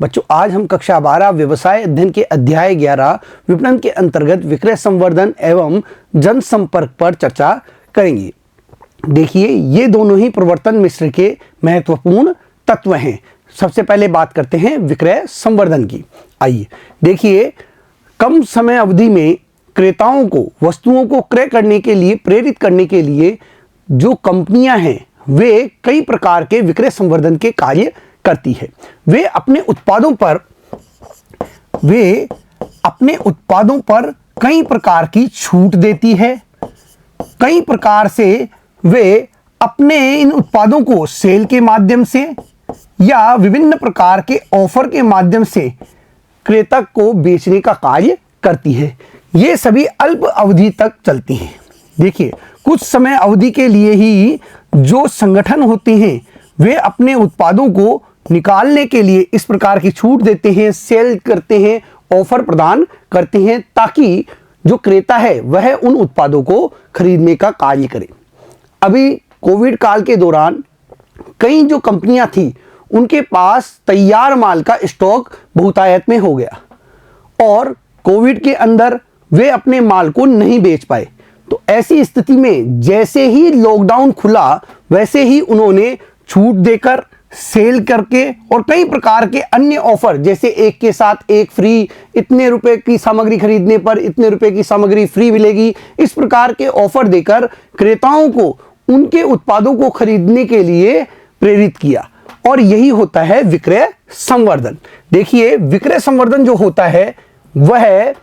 बच्चों, आज हम कक्षा 12 व्यवसाय अध्ययन के अध्याय 11 विपणन के अंतर्गत विक्रय संवर्धन एवं जनसंपर्क पर चर्चा करेंगे। देखिए, ये दोनों ही प्रवर्तन मिश्र के महत्वपूर्ण तत्व हैं। सबसे पहले बात करते हैं विक्रय संवर्धन की। आइए देखिए, कम समय अवधि में क्रेताओं को वस्तुओं को क्रय करने के लिए प्रेरित करने के लिए जो कंपनियां हैं वे कई प्रकार के विक्रय संवर्धन के कार्य करती है। वे अपने उत्पादों पर कई प्रकार की छूट देती है। कई प्रकार से वे अपने इन उत्पादों को सेल के माध्यम से या विभिन्न प्रकार के ऑफर के माध्यम से क्रेता को बेचने का कार्य करती है। ये सभी अल्प अवधि तक चलती हैं। देखिए, कुछ समय अवधि के लिए ही जो संगठन होते हैं वे अपने उत्पादों को निकालने के लिए इस प्रकार की छूट देते हैं, सेल करते हैं, ऑफर प्रदान करते हैं ताकि जो क्रेता है वह उन उत्पादों को खरीदने का कार्य करे। अभी कोविड काल के दौरान कई जो कंपनियां थी उनके पास तैयार माल का स्टॉक बहुतायत में हो गया और कोविड के अंदर वे अपने माल को नहीं बेच पाए। तो ऐसी स्थिति में जैसे ही लॉकडाउन खुला वैसे ही उन्होंने छूट देकर, सेल करके और कई प्रकार के अन्य ऑफर, जैसे एक के साथ एक फ्री, इतने रुपए की सामग्री खरीदने पर इतने रुपए की सामग्री फ्री मिलेगी, इस प्रकार के ऑफर देकर क्रेताओं को उनके उत्पादों को खरीदने के लिए प्रेरित किया। और यही होता है विक्रय संवर्धन। देखिए, विक्रय संवर्धन जो होता है वह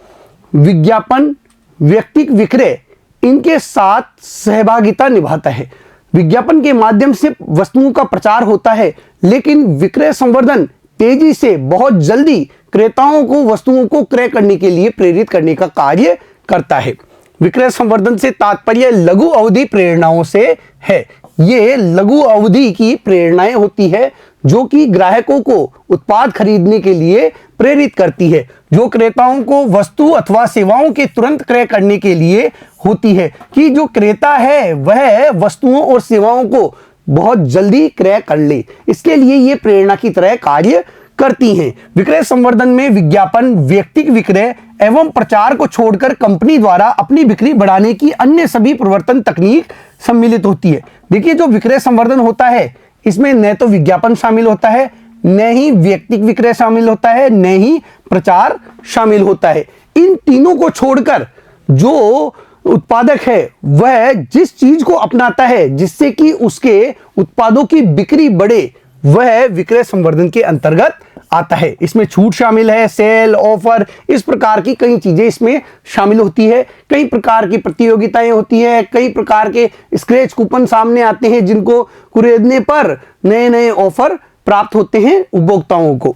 विज्ञापन, व्यक्तिगत विक्रय, इनके साथ सहभागिता निभाता है। विज्ञापन के माध्यम से वस्तुओं का प्रचार होता है, लेकिन विक्रय संवर्धन तेजी से बहुत जल्दी क्रेताओं को वस्तुओं को क्रय करने के लिए प्रेरित करने का कार्य करता है। विक्रय संवर्धन से तात्पर्य लघु अवधि प्रेरणाओं से है। ये लघु अवधि की प्रेरणाएं होती है जो कि ग्राहकों को उत्पाद खरीदने के लिए प्रेरित करती है, जो क्रेताओं को वस्तु अथवा सेवाओं के तुरंत क्रय करने के लिए होती है कि जो क्रेता है वह वस्तुओं और सेवाओं को बहुत जल्दी क्रय कर ले। इसके लिए ये प्रेरणा की तरह कार्य करती हैं। विक्रय संवर्धन में विज्ञापन, व्यक्तिगत विक्रय एवं प्रचार को छोड़कर कंपनी द्वारा अपनी बिक्री बढ़ाने की अन्य सभी प्रवर्तन तकनीक सम्मिलित होती है। देखिए, जो विक्रय संवर्धन होता है इसमें न तो विज्ञापन शामिल होता है, न ही व्यक्तिगत विक्रय शामिल होता है, न ही प्रचार शामिल होता है। इन तीनों को छोड़कर जो उत्पादक है वह जिस चीज को अपनाता है जिससे कि उसके उत्पादों की बिक्री बढ़े, वह विक्रय संवर्धन के अंतर्गत आता है। इसमें छूट शामिल है, सेल, ऑफर, इस प्रकार की कई चीजें इसमें शामिल होती है। कई प्रकार की प्रतियोगिताएं होती है, कई प्रकार के स्क्रैच कूपन सामने आते हैं जिनको खरीदने पर नए नए ऑफर प्राप्त होते हैं उपभोक्ताओं को।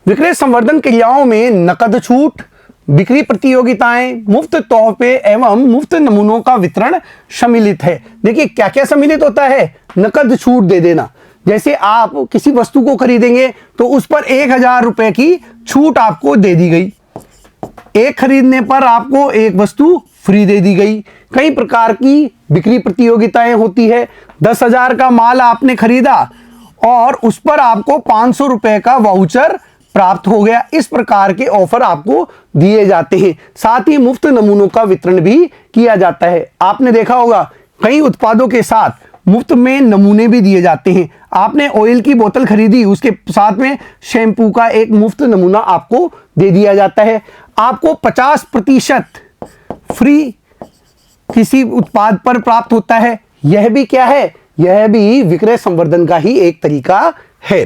विक्रय संवर्धन क्रियाओं में नकद छूट, बिक्री प्रतियोगिताएं, मुफ्त तोहफे एवं मुफ्त नमूनों का वितरण सम्मिलित है। देखिए, क्या क्या सम्मिलित होता है? नकद छूट दे देना। जैसे आप किसी वस्तु को खरीदेंगे तो उस पर 1000 रुपए की छूट आपको दे दी गई, एक खरीदने पर आपको एक वस्तु फ्री दे दी गई। कई प्रकार की बिक्री प्रतियोगिताएं होती है। 10,000 का माल आपने खरीदा और उस पर आपको 500 रुपए का वाउचर प्राप्त हो गया। इस प्रकार के ऑफर आपको दिए जाते हैं। साथ ही मुफ्त नमूनों का वितरण भी किया जाता है। आपने देखा होगा कई उत्पादों के साथ मुफ्त में नमूने भी दिए जाते हैं। आपने ऑयल की बोतल खरीदी, उसके साथ में शैम्पू का एक मुफ्त नमूना आपको दे दिया जाता है। आपको 50% फ्री किसी उत्पाद पर प्राप्त होता है। यह भी क्या है? यह भी विक्रय संवर्धन का ही एक तरीका है।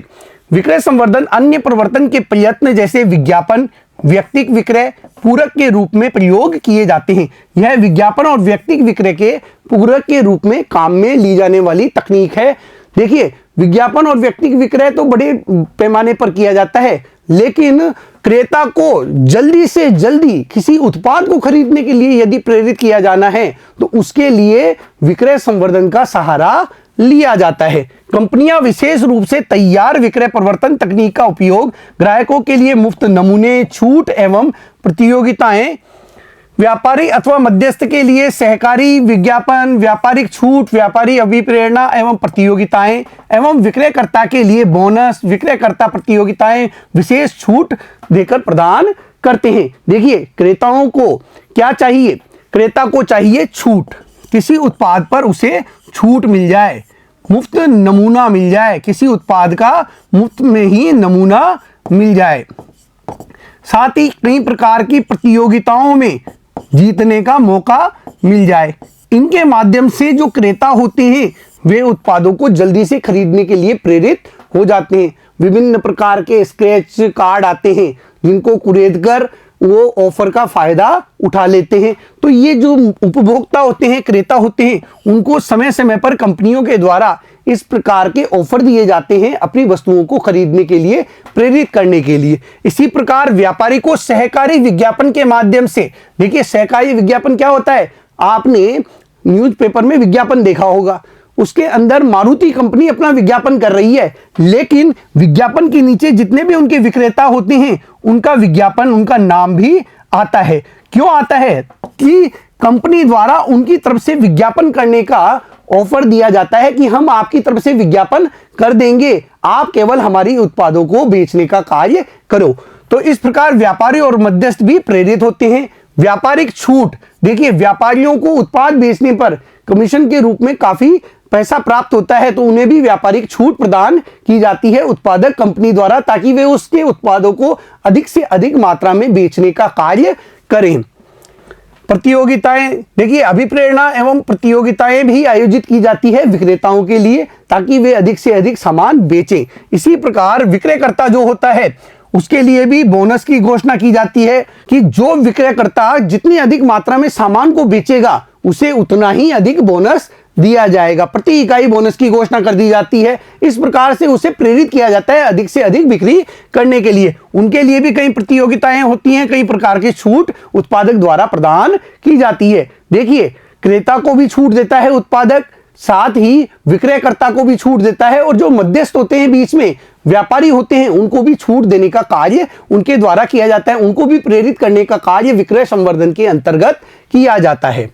विक्रय संवर्धन अन्य प्रवर्तन के प्रयत्न जैसे विज्ञापन, व्यक्तिगत विक्रय पूरक के रूप में प्रयोग किए जाते हैं। यह विज्ञापन और व्यक्तिगत विक्रय के पूरक के रूप में काम में ली जाने वाली तकनीक है। देखिए, विज्ञापन और व्यक्तिगत विक्रय तो बड़े पैमाने पर किया जाता है, लेकिन क्रेता को जल्दी से जल्दी किसी उत्पाद को खरीदने के लिए यदि प्रेरित किया जाना है तो उसके लिए विक्रय संवर्धन का सहारा लिया जाता है। कंपनियां विशेष रूप से तैयार विक्रय प्रवर्तन तकनीक का उपयोग ग्राहकों के लिए मुफ्त नमूने, छूट एवं प्रतियोगिताएं व्यापारी अथवा मध्यस्थ के लिए सहकारी विज्ञापन, व्यापारिक छूट, व्यापारी अभिप्रेरणा एवं प्रतियोगिताएं एवं विक्रयकर्ता के लिए बोनस, विक्रयकर्ता प्रतियोगिताएं विशेष छूट देकर प्रदान करते हैं। देखिए, क्रेताओं को क्या चाहिए? क्रेता को चाहिए छूट, किसी उत्पाद पर उसे छूट मिल जाए, मुफ्त नमूना मिल जाए, किसी उत्पाद का मुफ्त में ही नमूना मिल जाए, साथ ही कई प्रकार की प्रतियोगिताओं में जीतने का मौका मिल जाए। इनके माध्यम से जो क्रेता होते हैं वे उत्पादों को जल्दी से खरीदने के लिए प्रेरित हो जाते हैं। विभिन्न प्रकार के स्क्रैच कार्ड आते हैं जिनको खरीद कर वो ऑफर का फायदा उठा लेते हैं। तो ये जो उपभोक्ता होते हैं, क्रेता होते हैं, उनको समय समय पर कंपनियों के द्वारा इस प्रकार के ऑफर दिए जाते हैं अपनी वस्तुओं को खरीदने के लिए, प्रेरित करने के लिए। इसी प्रकार व्यापारी को सहकारी विज्ञापन के माध्यम से, देखिए सहकारी विज्ञापन क्या होता है, आपने न्यूज़पेपर में विज्ञापन देखा होगा, उसके अंदर मारुति कंपनी अपना विज्ञापन कर रही है, लेकिन विज्ञापन के नीचे जितने भी उनके विक्रेता होते हैं उनका विज्ञापन, उनका नाम भी आता है। क्यों आता है? कि कंपनी द्वारा उनकी तरफ से विज्ञापन करने का ऑफर दिया जाता है कि हम आपकी तरफ से विज्ञापन कर देंगे, आप केवल हमारी उत्पादों को बेचने का कार्य करो। तो इस प्रकार व्यापारी और मध्यस्थ भी प्रेरित होते हैं। व्यापारिक छूट, देखिए व्यापारियों को उत्पाद बेचने पर कमीशन के रूप में काफी पैसा प्राप्त होता है, तो उन्हें भी व्यापारिक छूट प्रदान की जाती है उत्पादक कंपनी द्वारा, ताकि वे उसके उत्पादों को अधिक से अधिक मात्रा में बेचने का कार्य करें। प्रतियोगिताएं, देखिए अभिप्रेरणा एवं प्रतियोगिताएं भी आयोजित की जाती है विक्रेताओं के लिए, ताकि वे अधिक से अधिक सामान बेचें। इसी प्रकार विक्रयकर्ता जो होता है उसके लिए भी बोनस की घोषणा की जाती है कि जो विक्रयकर्ता जितनी अधिक मात्रा में सामान को बेचेगा उसे उतना ही अधिक बोनस दिया जाएगा। प्रति इकाई बोनस की घोषणा कर दी जाती है। इस प्रकार से उसे प्रेरित किया जाता है अधिक से अधिक बिक्री करने के लिए। उनके लिए भी कई प्रतियोगिताएं होती हैं, कई प्रकार की छूट उत्पादक द्वारा प्रदान की जाती है। देखिए, क्रेता को भी छूट देता है उत्पादक, साथ ही विक्रयकर्ता को भी छूट देता है, और जो मध्यस्थ होते हैं बीच में व्यापारी होते हैं उनको भी छूट देने का कार्य उनके द्वारा किया जाता है। उनको भी प्रेरित करने का कार्य विक्रय संवर्धन के अंतर्गत किया जाता है।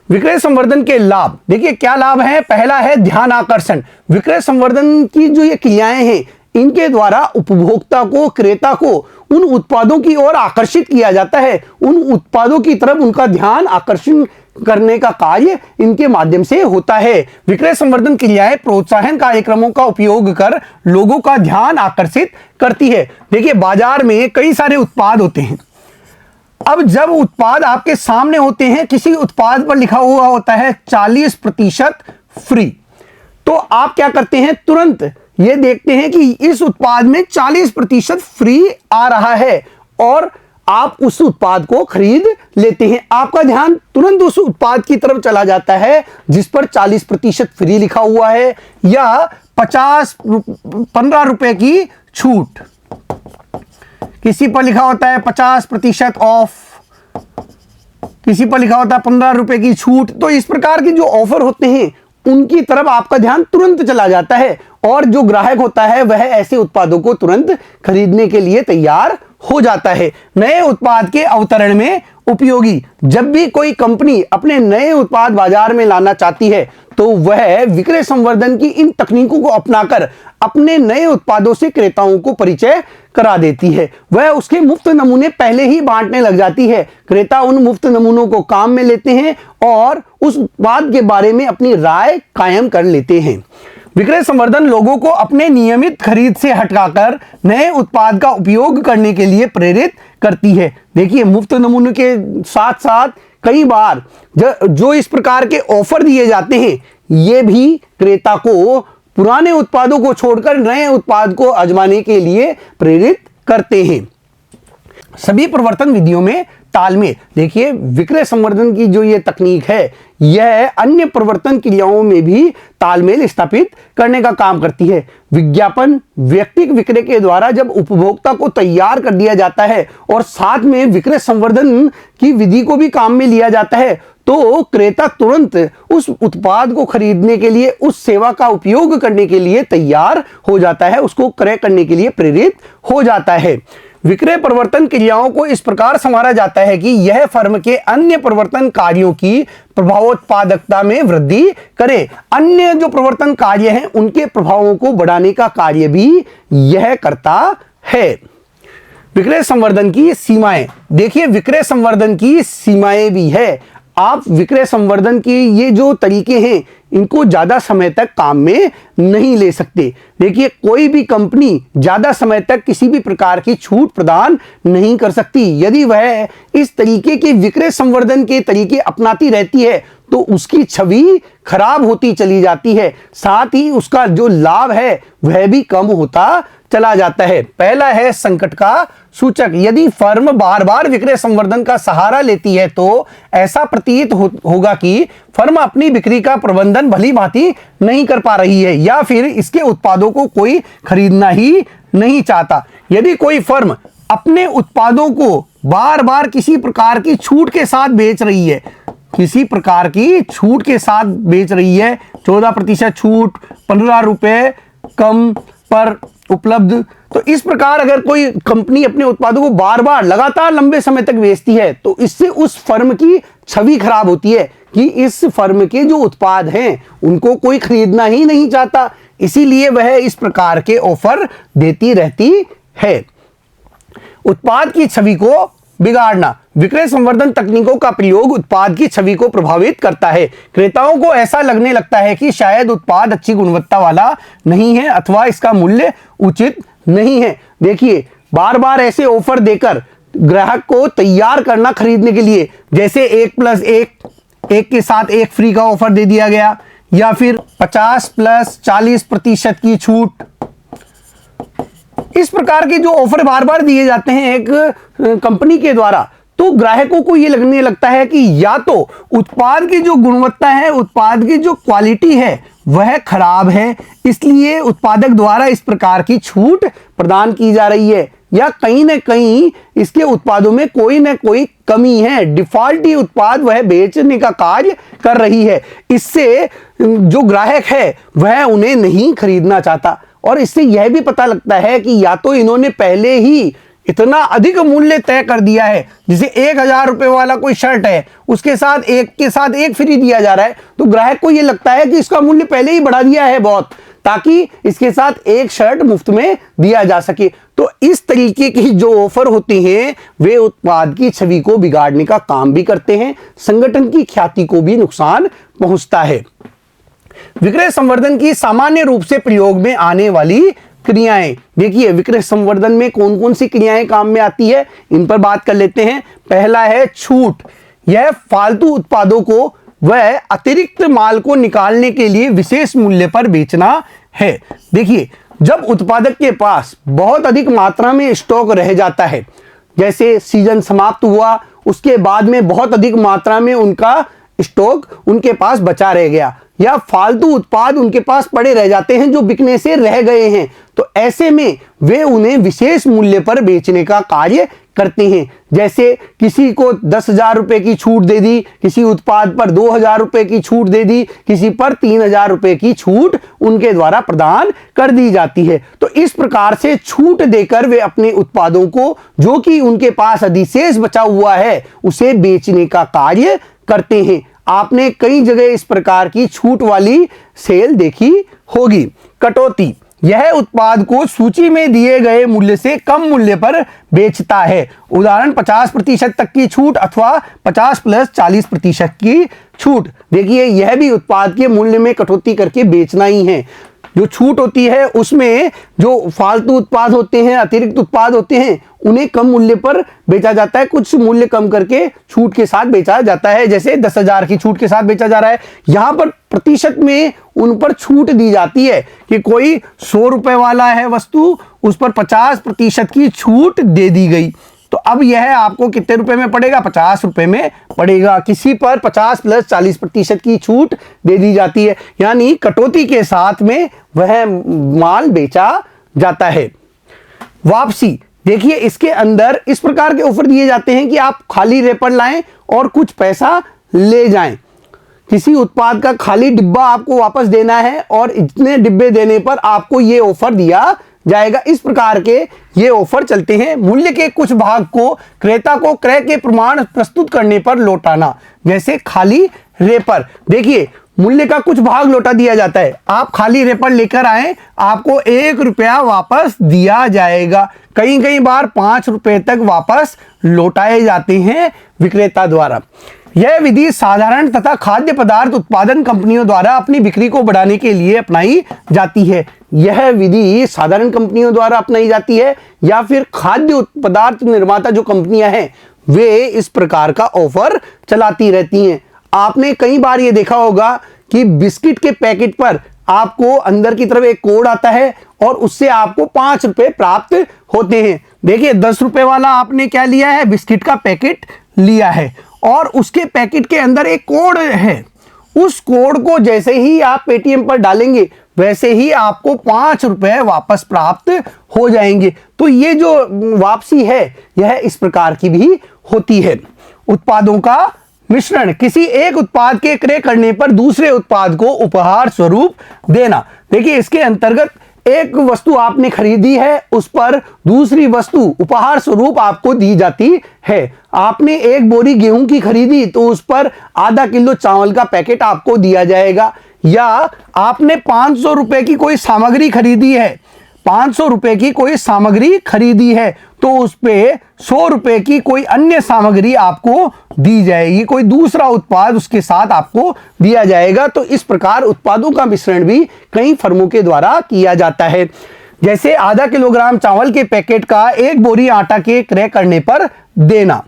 विक्रय संवर्धन के लाभ, देखिए क्या लाभ है। पहला है ध्यान आकर्षण। विक्रय संवर्धन की जो ये क्रियाएं हैं इनके द्वारा उपभोक्ता को, क्रेता को उन उत्पादों की ओर आकर्षित किया जाता है, उन उत्पादों की तरफ उनका ध्यान आकर्षण करने का कार्य इनके माध्यम से होता है। विक्रय संवर्धन क्रियाएं प्रोत्साहन कार्यक्रमों का उपयोग कर लोगों का ध्यान आकर्षित करती है। देखिए बाजार में कई सारे उत्पाद होते हैं। अब जब उत्पाद आपके सामने होते हैं, किसी उत्पाद पर लिखा हुआ होता है 40% फ्री, तो आप क्या करते हैं, तुरंत ये देखते हैं कि इस उत्पाद में 40% फ्री आ रहा है और आप उस उत्पाद को खरीद लेते हैं। आपका ध्यान तुरंत उस उत्पाद की तरफ चला जाता है जिस पर 40% फ्री लिखा हुआ है या 15 रुपए की छूट, किसी पर लिखा होता है 50% ऑफ, किसी पर लिखा होता है 15 रुपए की छूट। तो इस प्रकार के जो ऑफर होते हैं उनकी तरफ आपका ध्यान तुरंत चला जाता है और जो ग्राहक होता है वह ऐसे उत्पादों को तुरंत खरीदने के लिए तैयार हो जाता है। नए उत्पाद के अवतरण में उपयोगी, जब भी कोई कंपनी अपने नए उत्पाद बाजार में लाना चाहती है तो वह विक्रय संवर्धन की इन तकनीकों को अपनाकर अपने नए उत्पादों से क्रेताओं को परिचय करा देती है। वह उसके मुफ्त नमूने पहले ही बांटने लग जाती है। क्रेता उन मुफ्त नमूनों को काम में लेते हैं और उस उत्पाद के बारे में अपनी राय कायम कर लेते हैं। विक्रय संवर्धन लोगों को अपने नियमित खरीद से हटकर नए उत्पाद का उपयोग करने के लिए प्रेरित करती है। देखिए मुफ्त नमूने के साथ साथ कई बार जो इस प्रकार के ऑफर दिए जाते हैं ये भी क्रेता को पुराने उत्पादों को छोड़कर नए उत्पाद को आजमाने के लिए प्रेरित करते हैं। सभी प्रवर्तन विधियों में तालमेल, देखिए विक्रय संवर्धन की जो ये तकनीक है यह अन्य प्रवर्तन क्रियाओं में भी तालमेल स्थापित करने का काम करती है। विज्ञापन व्यक्तिगत विक्रय के द्वारा जब उपभोक्ता को तैयार कर दिया जाता है और साथ में विक्रय संवर्धन की विधि को भी काम में लिया जाता है तो क्रेता तुरंत उस उत्पाद को खरीदने के लिए, उस सेवा का उपयोग करने के लिए तैयार हो जाता है, उसको क्रय करने के लिए प्रेरित हो जाता है। विक्रय परिवर्तन क्रियाओं को इस प्रकार संवारा जाता है कि यह फर्म के अन्य परिवर्तन कार्यों की प्रभावोत्पादकता में वृद्धि करे। अन्य जो परिवर्तन कार्य हैं उनके प्रभावों को बढ़ाने का कार्य भी यह करता है। विक्रय संवर्धन की सीमाएं, देखिए विक्रय संवर्धन की सीमाएं भी है। आप विक्रय संवर्धन के ये जो तरीके हैं इनको ज्यादा समय तक काम में नहीं ले सकते। देखिए कोई भी कंपनी ज्यादा समय तक किसी भी प्रकार की छूट प्रदान नहीं कर सकती। यदि वह इस तरीके के विक्रय संवर्धन के तरीके अपनाती रहती है तो उसकी छवि खराब होती चली जाती है, साथ ही उसका जो लाभ है वह भी कम होता चला जाता है। पहला है संकट का सूचक। यदि फर्म बार बार विक्रय संवर्धन का सहारा लेती है तो ऐसा प्रतीत होगा कि फर्म अपनी बिक्री का प्रबंधन भली भांति नहीं कर पा रही है या फिर इसके उत्पादों को कोई खरीदना ही नहीं चाहता। यदि कोई फर्म अपने उत्पादों को बार बार किसी प्रकार की छूट के साथ बेच रही है, किसी प्रकार की छूट के साथ बेच रही है, 14% छूट, 15 रुपए कम पर उपलब्ध, तो इस प्रकार अगर कोई कंपनी अपने उत्पादों को बार बार लगातार लंबे समय तक बेचती है तो इससे उस फर्म की छवि खराब होती है कि इस फर्म के जो उत्पाद हैं उनको कोई खरीदना ही नहीं चाहता, इसीलिए वह इस प्रकार के ऑफर देती रहती है। उत्पाद की छवि को बिगाड़ना। विक्रय संवर्धन तकनीकों का प्रयोग उत्पाद की छवि को प्रभावित करता है। क्रेताओं को ऐसा लगने लगता है कि शायद उत्पाद अच्छी गुणवत्ता वाला नहीं है अथवा इसका मूल्य उचित नहीं है। देखिए बार बार ऐसे ऑफर देकर ग्राहक को तैयार करना खरीदने के लिए, जैसे 1+1, एक के साथ एक फ्री का ऑफर दे दिया गया, या फिर 50+40% की छूट, इस प्रकार के जो ऑफर बार बार दिए जाते हैं एक कंपनी के द्वारा, तो ग्राहकों को यह लगने लगता है कि या तो उत्पाद की जो गुणवत्ता है, उत्पाद की जो क्वालिटी है वह खराब है, इसलिए उत्पादक द्वारा इस प्रकार की छूट प्रदान की जा रही है, या कहीं ना कहीं इसके उत्पादों में कोई ना कोई कमी है, डिफॉल्टी उत्पाद वह बेचने का कार्य कर रही है। इससे जो ग्राहक है वह उन्हें नहीं खरीदना चाहता, और इससे यह भी पता लगता है कि या तो इन्होंने पहले ही इतना अधिक मूल्य तय कर दिया है, जैसे 1000 रुपए वाला कोई शर्ट है उसके साथ एक के साथ एक फ्री दिया जा रहा है, तो ग्राहक को यह लगता है कि इसका मूल्य पहले ही बढ़ा दिया है बहुत, ताकि इसके साथ एक शर्ट मुफ्त में दिया जा सके। तो इस तरीके की जो ऑफर होती हैं वे उत्पाद की छवि को बिगाड़ने का काम भी करते हैं, संगठन की ख्याति को भी नुकसान पहुंचता है। विक्रय संवर्धन की सामान्य रूप से प्रयोग में आने वाली क्रियाएं, देखिए विक्रय संवर्धन में कौन कौन सी क्रियाएं काम में आती है इन पर बात कर लेते हैं। पहला है छूट। यह फालतू उत्पादों को वह अतिरिक्त माल को निकालने के लिए विशेष मूल्य पर बेचना है। देखिए जब उत्पादक के पास बहुत अधिक मात्रा में स्टॉक रह जाता है, जैसे सीजन समाप्त हुआ उसके बाद में बहुत अधिक मात्रा में उनका स्टॉक उनके पास बचा रह गया, या फालतू उत्पाद उनके पास पड़े रह जाते हैं जो बिकने से रह गए हैं, तो ऐसे में वे उन्हें विशेष मूल्य पर बेचने का कार्य करते हैं। जैसे किसी को 10,000 रुपए की छूट दे दी, किसी उत्पाद पर 2,000 रुपए की छूट दे दी, किसी पर 3,000 रुपए की छूट उनके द्वारा प्रदान कर दी जाती है। तो इस प्रकार से छूट देकर वे अपने उत्पादों को जो कि उनके पास अधिशेष बचा हुआ है उसे बेचने का कार्य करते हैं। आपने कई जगह इस प्रकार की छूट वाली सेल देखी होगी। कटौती। यह उत्पाद को सूची में दिए गए मूल्य से कम मूल्य पर बेचता है। उदाहरण 50% तक की छूट अथवा 50+40% की छूट। देखिए यह भी उत्पाद के मूल्य में कटौती करके बेचना ही है। जो छूट होती है उसमें जो फालतू उत्पाद होते हैं, अतिरिक्त उत्पाद होते हैं, उन्हें कम मूल्य पर बेचा जाता है, कुछ मूल्य कम करके छूट के साथ बेचा जाता है। जैसे 10,000 की छूट के साथ बेचा जा रहा है, यहां पर प्रतिशत में उन पर छूट दी जाती है कि कोई 100 रुपए वाला है वस्तु, उस पर 50% की छूट दे दी गई, तो अब यह आपको कितने रुपए में पड़ेगा, 50 रुपए में पड़ेगा। किसी पर 50+40% की छूट दे दी जाती है, यानी कटौती के साथ में वह माल बेचा जाता है। वापसी। देखिए इसके अंदर इस प्रकार के ऑफर दिए जाते हैं कि आप खाली रेपर लाएं और कुछ पैसा ले जाएं। किसी उत्पाद का खाली डिब्बा आपको वापस देना है और इतने डिब्बे देने पर आपको ये ऑफर दिया जाएगा। इस प्रकार के ये ऑफर चलते हैं। मूल्य के कुछ भाग को क्रेता को क्रय के प्रमाण प्रस्तुत करने पर लौटाना, जैसे खाली रेपर। देखिए, मूल्य का कुछ भाग लौटा दिया जाता है। आप खाली रेपर लेकर आए, आपको 1 रुपया वापस दिया जाएगा। कई कई बार 5 रुपए तक वापस लौटाए जाते हैं विक्रेता द्वारा। यह विधि साधारण तथा खाद्य पदार्थ उत्पादन कंपनियों द्वारा अपनी बिक्री को बढ़ाने के लिए अपनाई जाती है। यह विधि साधारण कंपनियों द्वारा अपनाई जाती है या फिर खाद्य पदार्थ निर्माता जो कंपनियां हैं वे इस प्रकार का ऑफर चलाती रहती हैं। आपने कई बार ये देखा होगा कि बिस्किट के पैकेट पर आपको अंदर की तरफ एक कोड आता है और उससे आपको 5 रुपए प्राप्त होते हैं। देखिए, 10 रुपए वाला आपने क्या लिया है, बिस्किट का पैकेट लिया है और उसके पैकेट के अंदर एक कोड है। उस कोड को जैसे ही आप पेटीएम पर डालेंगे वैसे ही आपको 5 रुपए वापस प्राप्त हो जाएंगे। तो ये जो वापसी है यह इस प्रकार की भी होती है। उत्पादों का मिश्रण, किसी एक उत्पाद के क्रय करने पर दूसरे उत्पाद को उपहार स्वरूप देना। देखिए, इसके अंतर्गत एक वस्तु आपने खरीदी है, उस पर दूसरी वस्तु उपहार स्वरूप आपको दी जाती है। आपने एक बोरी गेहूं की खरीदी तो उस पर आधा किलो चावल का पैकेट आपको दिया जाएगा। या आपने 500 रुपए की कोई सामग्री खरीदी है, 500 रुपए की कोई सामग्री खरीदी है तो उस पे 100 रुपए की कोई अन्य सामग्री आपको दी जाएगी, कोई दूसरा उत्पाद उसके साथ आपको दिया जाएगा। तो इस प्रकार उत्पादों का मिश्रण भी कई फर्मों के द्वारा किया जाता है। जैसे आधा किलोग्राम चावल के पैकेट का एक बोरी आटा के क्रय करने पर देना।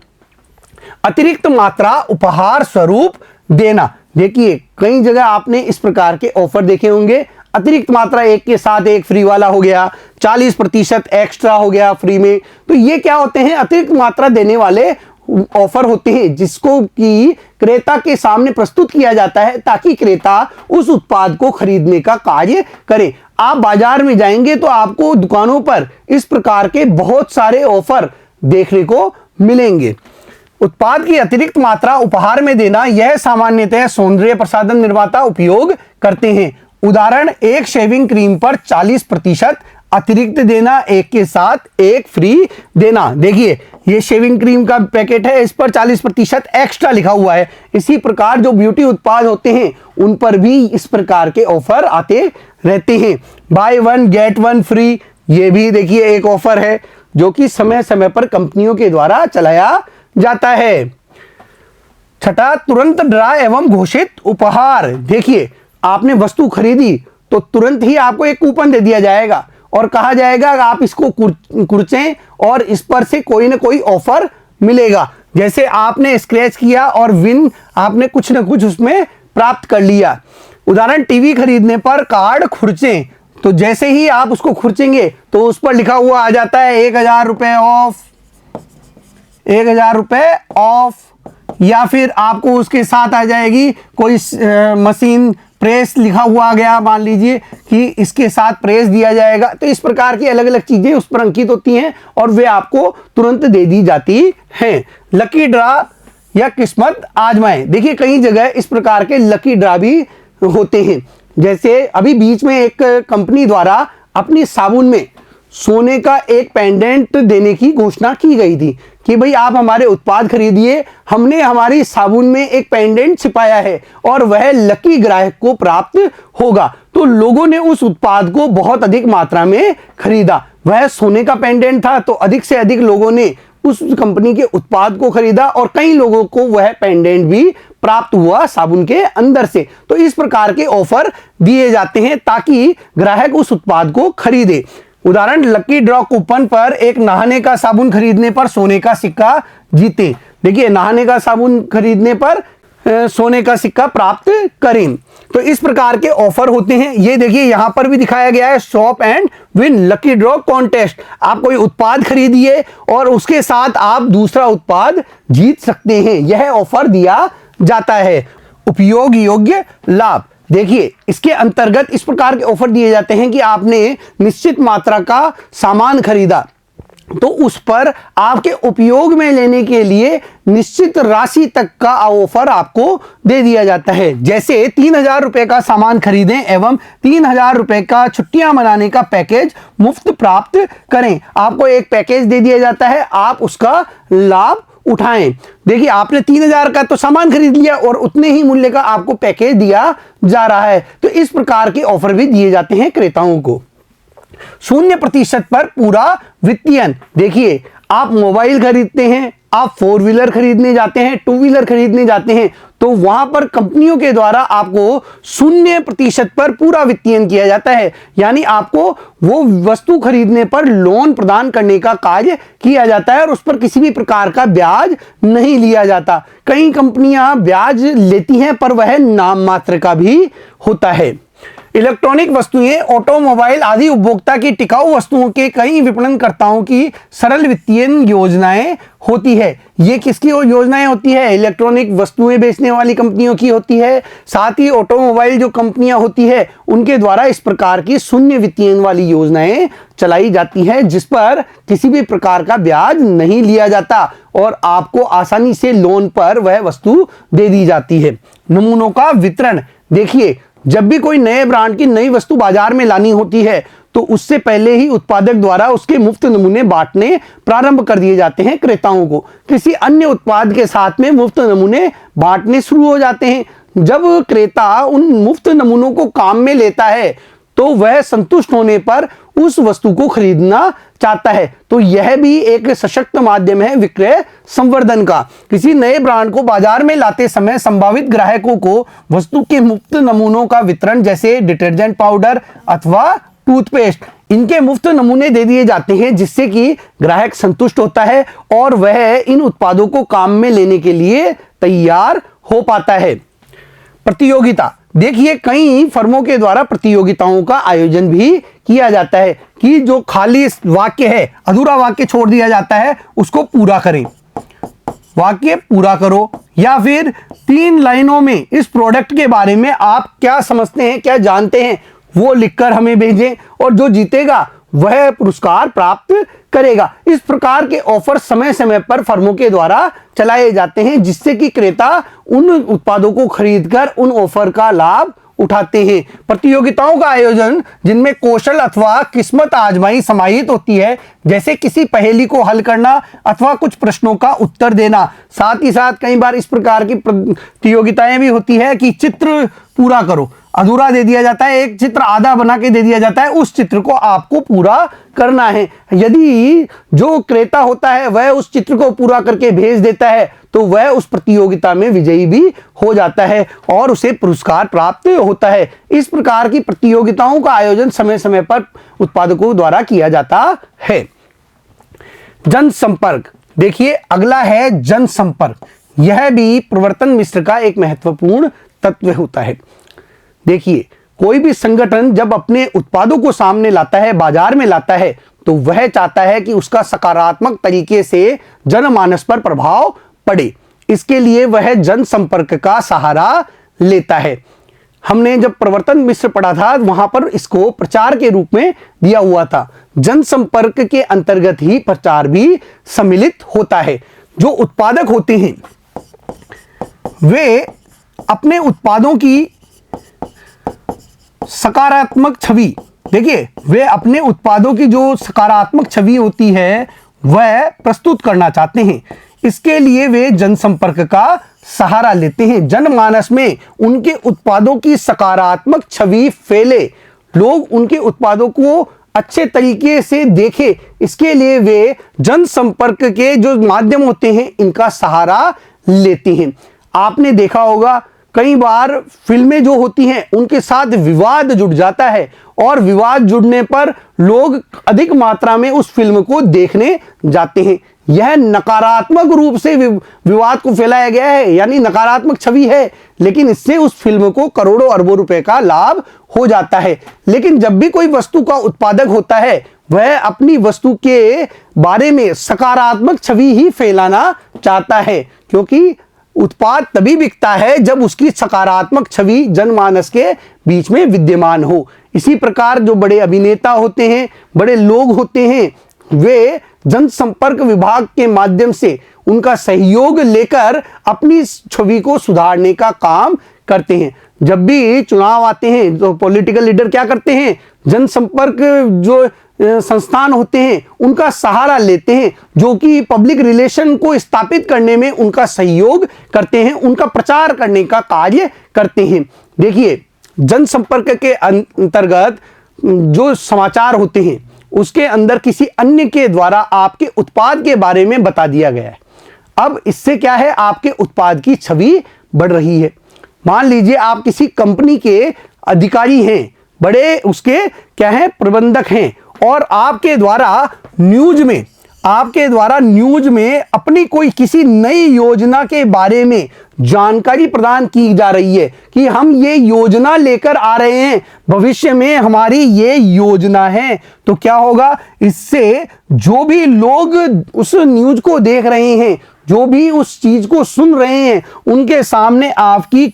अतिरिक्त मात्रा उपहार स्वरूप देना। देखिए, कई जगह आपने इस प्रकार के ऑफर देखे होंगे। अतिरिक्त मात्रा एक के साथ एक फ्री वाला हो गया, 40% एक्स्ट्रा हो गया फ्री में। तो ये क्या होते हैं, अतिरिक्त मात्रा देने वाले ऑफर होते हैं जिसको कि क्रेता के सामने प्रस्तुत किया जाता है ताकि क्रेता उस उत्पाद को खरीदने का कार्य करे। आप बाजार में जाएंगे तो आपको दुकानों पर इस प्रकार के बहुत सारे ऑफर देखने को मिलेंगे। उत्पाद की अतिरिक्त मात्रा उपहार में देना, यह सामान्यतः सौंदर्य प्रसाधन निर्माता उपयोग करते हैं। उदाहरण, एक शेविंग क्रीम पर 40% अतिरिक्त देना, एक के साथ एक फ्री देना। देखिए, ये शेविंग क्रीम का पैकेट है, इस पर 40% एक्स्ट्रा लिखा हुआ है। इसी प्रकार जो ब्यूटी उत्पाद होते हैं उन पर भी इस प्रकार के ऑफर आते रहते हैं। बाय 1 गेट 1 फ्री, ये भी देखिए एक ऑफर है जो कि समय समय पर कंपनियों के द्वारा चलाया जाता है। छठा, तुरंत ड्रा एवं घोषित उपहार। देखिए, आपने वस्तु खरीदी तो तुरंत ही आपको एक कूपन दे दिया जाएगा और कहा जाएगा आप इसको कुर्चें और इस पर से कोई ना कोई ऑफर मिलेगा। जैसे आपने स्क्रैच किया और विन आपने कुछ ना कुछ उसमें प्राप्त कर लिया। उदाहरण, टीवी खरीदने पर कार्ड खुर्चें, तो जैसे ही आप उसको खुर्चेंगे तो उस पर लिखा हुआ आ जाता है 1000 रुपए ऑफ, 1000 रुपए ऑफ। या फिर आपको उसके साथ आ जाएगी कोई मशीन प्रेस लिखा हुआ आ गया, मान लीजिए कि इसके साथ प्रेस दिया जाएगा। तो इस प्रकार की अलग अलग चीजें उस पर अंकित होती हैं और वे आपको तुरंत दे दी जाती हैं। लकी ड्रा या किस्मत आजमाएं। देखिए, कई जगह इस प्रकार के लकी ड्रा भी होते हैं। जैसे अभी बीच में एक कंपनी द्वारा अपनी साबुन में सोने का एक पेंडेंट देने की घोषणा की गई थी कि भाई आप हमारे उत्पाद खरीदिए, हमने हमारी साबुन में एक पेंडेंट छिपाया है और वह लकी ग्राहक को प्राप्त होगा। तो लोगों ने उस उत्पाद को बहुत अधिक मात्रा में खरीदा। वह सोने का पेंडेंट था तो अधिक से अधिक लोगों ने उस कंपनी के उत्पाद को खरीदा और कई लोगों को वह पेंडेंट भी प्राप्त हुआ साबुन के अंदर से। तो इस प्रकार के ऑफर दिए जाते हैं ताकि ग्राहक उस उत्पाद को खरीदे। उदाहरण, लकी ड्रॉ कूपन पर एक नहाने का साबुन खरीदने पर सोने का सिक्का जीते। देखिए, नहाने का साबुन खरीदने पर सोने का सिक्का प्राप्त करें। तो इस प्रकार के ऑफर होते हैं। ये देखिए, यहां पर भी दिखाया गया है shop and win lucky draw contest. आप कोई उत्पाद खरीदिए और उसके साथ आप दूसरा उत्पाद जीत सकते हैं, यह ऑफर दिया जाता है। उपयोग योग्य लाभ। देखिए, इसके अंतर्गत इस प्रकार के ऑफर दिए जाते हैं कि आपने निश्चित मात्रा का सामान खरीदा, तो उस पर आपके उपयोग में लेने के लिए निश्चित राशि तक का ऑफर आपको दे दिया जाता है। जैसे 3,000 रुपए का सामान खरीदें एवं 3,000 रुपए का छुट्टियां मनाने का पैकेज मुफ्त प्राप्त करें। आपको एक पैकेज दे दिया जाता है, आप उसका लाभ उठाएं। देखिए, आपने 3,000 का तो सामान खरीद लिया और उतने ही मूल्य का आपको पैकेज दिया जा रहा है। तो इस प्रकार के ऑफर भी दिए जाते हैं क्रेताओं को। 0% पर पूरा वित्तीयन। देखिए, आप मोबाइल खरीदते हैं, आप 4 व्हीलर खरीदने जाते हैं, 2 व्हीलर खरीदने जाते हैं, तो वहां पर कंपनियों के द्वारा आपको 0% पर पूरा वित्तीयन किया जाता है। यानी आपको वो वस्तु खरीदने पर लोन प्रदान करने का कार्य किया जाता है और उस पर किसी भी प्रकार का ब्याज नहीं लिया जाता। कई कंपनियां ब्याज लेती हैं पर वह नाम मात्र का भी होता है। इलेक्ट्रॉनिक वस्तुएं, ऑटोमोबाइल आदि उपभोक्ता की टिकाऊ वस्तुओं के कई विपणनकर्ताओं की सरल वित्तीय योजनाएं होती है। ये किसकी योजनाएं होती है? इलेक्ट्रॉनिक वस्तुएं बेचने वाली कंपनियों की होती है। साथ ही ऑटोमोबाइल जो कंपनियां होती है उनके द्वारा इस प्रकार की शून्य वित्तीय वाली योजनाएं चलाई जाती है, जिस पर किसी भी प्रकार का ब्याज नहीं लिया जाता और आपको आसानी से लोन पर वह वस्तु दे दी जाती है। नमूनों का वितरण। देखिए, जब भी कोई नए ब्रांड की नई वस्तु बाजार में लानी होती है तो उससे पहले ही उत्पादक द्वारा उसके मुफ्त नमूने बांटने प्रारंभ कर दिए जाते हैं क्रेताओं को। किसी अन्य उत्पाद के साथ में मुफ्त नमूने बांटने शुरू हो जाते हैं। जब क्रेता उन मुफ्त नमूनों को काम में लेता है तो वह संतुष्ट होने पर उस वस्तु को खरीदना चाहता है। तो यह भी एक सशक्त माध्यम है विक्रय संवर्धन का। किसी नए ब्रांड को बाजार में लाते समय संभावित ग्राहकों को वस्तु के मुफ्त नमूनों का वितरण, जैसे डिटर्जेंट पाउडर अथवा टूथपेस्ट, इनके मुफ्त नमूने दे दिए जाते हैं, जिससे कि ग्राहक संतुष्ट होता है और वह इन उत्पादों को काम में लेने के लिए तैयार हो पाता है। प्रतियोगिता। देखिए, कई फर्मों के द्वारा प्रतियोगिताओं का आयोजन भी किया जाता है कि जो खाली वाक्य है, अधूरा वाक्य छोड़ दिया जाता है, उसको पूरा करें। वाक्य पूरा करो, या फिर 3 लाइनों में इस प्रोडक्ट के बारे में आप क्या समझते हैं, क्या जानते हैं, वो लिखकर हमें भेजें और जो जीतेगा वह पुरस्कार प्राप्त करेगा। इस प्रकार के ऑफर समय समय पर फर्मों के द्वारा चलाए जाते हैं, जिससे कि क्रेता उन उत्पादों को खरीदकर उन ऑफर का लाभ उठाते हैं। प्रतियोगिताओं का आयोजन जिनमें कौशल अथवा किस्मत आजमाई समाहित होती है, जैसे किसी पहेली को हल करना अथवा कुछ प्रश्नों का उत्तर देना। साथ ही साथ कई बार इस प्रकार की प्रतियोगिताएं भी होती है कि चित्र पूरा करो, अधूरा दे दिया जाता है, एक चित्र आधा बना के दे दिया जाता है, उस चित्र को आपको पूरा करना है। यदि जो क्रेता होता है वह उस चित्र को पूरा करके भेज देता है तो वह उस प्रतियोगिता में विजयी भी हो जाता है और उसे पुरस्कार प्राप्त होता है। इस प्रकार की प्रतियोगिताओं का आयोजन समय समय पर उत्पादकों द्वारा किया जाता है। जनसंपर्क। देखिए, अगला है जनसंपर्क। यह भी प्रवर्तन मिश्र का एक महत्वपूर्ण तत्व होता है। देखिए, कोई भी संगठन जब अपने उत्पादों को सामने लाता है, बाजार में लाता है, तो वह चाहता है कि उसका सकारात्मक तरीके से जनमानस पर प्रभाव पड़े। इसके लिए वह जनसंपर्क का सहारा लेता है। हमने जब प्रवर्तन मिश्र पढ़ा था वहां पर इसको प्रचार के रूप में दिया हुआ था। जनसंपर्क के अंतर्गत ही प्रचार भी सम्मिलित होता है। जो उत्पादक होते हैं वे अपने उत्पादों की सकारात्मक छवि, देखिए, वे अपने उत्पादों की जो सकारात्मक छवि होती है वह प्रस्तुत करना चाहते हैं। इसके लिए वे जनसंपर्क का सहारा लेते हैं। जनमानस में उनके उत्पादों की सकारात्मक छवि फैले, लोग उनके उत्पादों को अच्छे तरीके से देखें, इसके लिए वे जनसंपर्क के जो माध्यम होते हैं इनका सहारा लेते हैं। आपने देखा होगा कई बार फिल्में जो होती हैं उनके साथ विवाद जुड़ जाता है और विवाद जुड़ने पर लोग अधिक मात्रा में उस फिल्म को देखने जाते हैं। यह नकारात्मक रूप से विवाद को फैलाया गया है, यानी नकारात्मक छवि है, लेकिन इससे उस फिल्म को करोड़ों अरबों रुपए का लाभ हो जाता है। लेकिन जब भी कोई वस्तु का उत्पादक होता है वह अपनी वस्तु के बारे में सकारात्मक छवि ही फैलाना चाहता है, क्योंकि उत्पाद तभी बिकता है जब उसकी सकारात्मक छवि जनमानस के बीच में विद्यमान हो। इसी प्रकार जो बड़े अभिनेता होते हैं, बड़े लोग होते हैं, वे जनसंपर्क विभाग के माध्यम से उनका सहयोग लेकर अपनी छवि को सुधारने का काम करते हैं। जब भी चुनाव आते हैं तो पॉलिटिकल लीडर क्या करते हैं, जनसंपर्क जो संस्थान होते हैं उनका सहारा लेते हैं, जो कि पब्लिक रिलेशन को स्थापित करने में उनका सहयोग करते हैं, उनका प्रचार करने का कार्य करते हैं। देखिए, जनसंपर्क के अंतर्गत जो समाचार होते हैं उसके अंदर किसी अन्य के द्वारा आपके उत्पाद के बारे में बता दिया गया है। अब इससे क्या है, आपके उत्पाद की छवि बढ़ रही है। मान लीजिए आप किसी कंपनी के अधिकारी हैं, बड़े उसके क्या हैं, प्रबंधक हैं, और आपके द्वारा न्यूज में अपनी कोई किसी नई योजना के बारे में जानकारी प्रदान की जा रही है कि हम ये योजना लेकर आ रहे हैं, भविष्य में हमारी ये योजना है। तो क्या होगा, इससे जो भी लोग उस न्यूज को देख रहे हैं, जो भी उस चीज को सुन रहे हैं, उनके सामने आपकी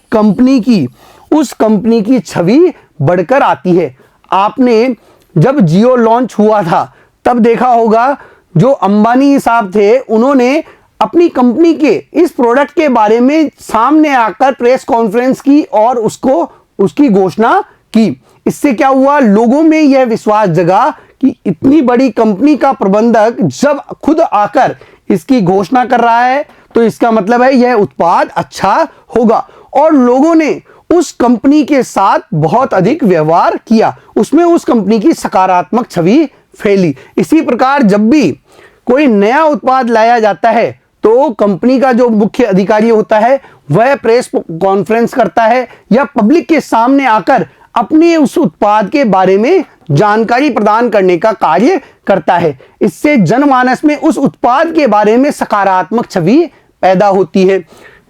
उस कंपनी की छवि बढ़कर आती है। आपने जब जियो लॉन्च हुआ था तब देखा होगा, जो अंबानी साहब थे उन्होंने अपनी कंपनी के इस प्रोडक्ट के बारे में सामने आकर प्रेस कॉन्फ्रेंस की और उसकी घोषणा की। इससे क्या हुआ, लोगों में यह विश्वास जगा कि इतनी बड़ी कंपनी का प्रबंधक जब खुद आकर इसकी घोषणा कर रहा है तो इसका मतलब है यह उत्पाद अच्छा होगा, और लोगों ने उस कंपनी के साथ बहुत अधिक व्यवहार किया, उसमें उस कंपनी की सकारात्मक छवि फैली। इसी प्रकार जब भी कोई नया उत्पाद लाया जाता है तो कंपनी का जो मुख्य अधिकारी होता है वह प्रेस कॉन्फ्रेंस करता है या पब्लिक के सामने आकर अपने उस उत्पाद के बारे में जानकारी प्रदान करने का कार्य करता है। इससे जनमानस में उस उत्पाद के बारे में सकारात्मक छवि पैदा होती है।